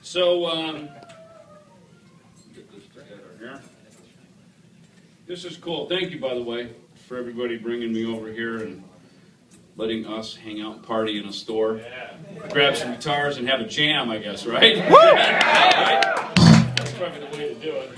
So, get this together here. This is cool. Thank you, by the way, for everybody bringing me over here and letting us hang out and party in a store. Grab some guitars and have a jam, I guess, right? Right? That's probably the way to do it.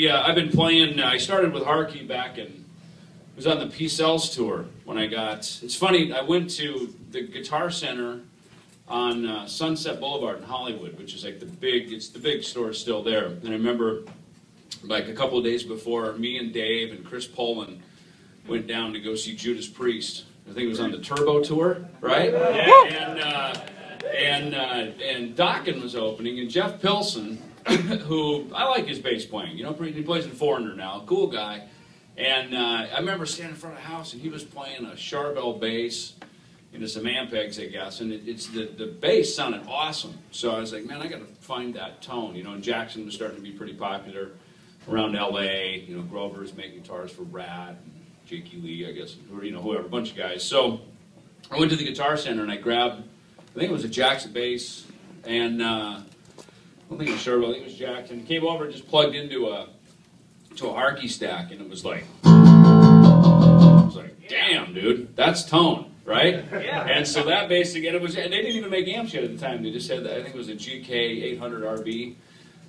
I've been playing, I started with Harkey back in, I was on the P-Cells tour when I got, it's funny, I went to the Guitar Center on Sunset Boulevard in Hollywood, which is like it's the big store still there. And I remember like a couple of days before, me and Dave and Chris Poland went down to go see Judas Priest. I think it was on the Turbo tour, right? Yeah. And Dokken was opening, and Jeff Pilson, who I like his bass playing. You know, he plays in Foreigner now, cool guy. And I remember standing in front of the house, and he was playing a Charbel bass into some Ampegs, I guess, and the bass sounded awesome. So I was like, man, I got to find that tone. You know, and Jackson was starting to be pretty popular around L.A. You know, Grover's making guitars for Rat, and Jakey Lee, I guess, or, you know, whoever, a bunch of guys. So I went to the Guitar Center, and I grabbed, I think it was a Jackson bass, and I don't think it was Charbel, I think it was Jackson. Came over and just plugged into a Harkey stack, and it was like, damn, dude, that's tone, right? Yeah. And so that basically, and they didn't even make amps yet at the time. They just had, I think it was a GK 800 RB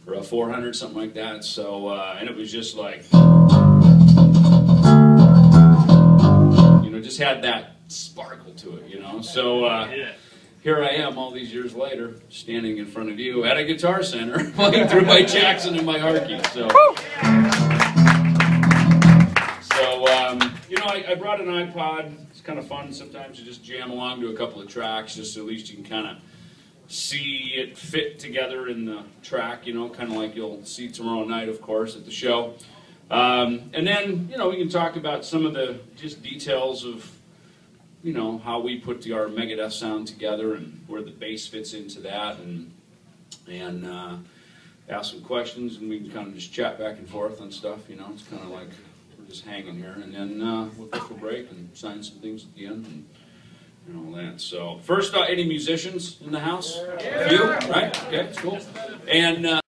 or a 400, something like that. So, and it was just like, you know, just had that sparkle to it, you know. So here I am all these years later, standing in front of you at a Guitar Center, playing through my Jackson and my Harkey. So. You know, I brought an iPod. It's kind of fun sometimes to just jam along to a couple of tracks, just so at least you can kind of see it fit together in the track, you know, kind of like you'll see tomorrow night, of course, at the show. And then, you know, we can talk about some of the just details of, you know, how we put our Megadeth sound together and where the bass fits into that, and ask some questions, and we can kind of just chat back and forth on stuff, you know. It's kind of like just hanging here, and then we'll take a break and sign some things at the end and all that. So first, any musicians in the house? Yeah. You, right? Okay, cool. And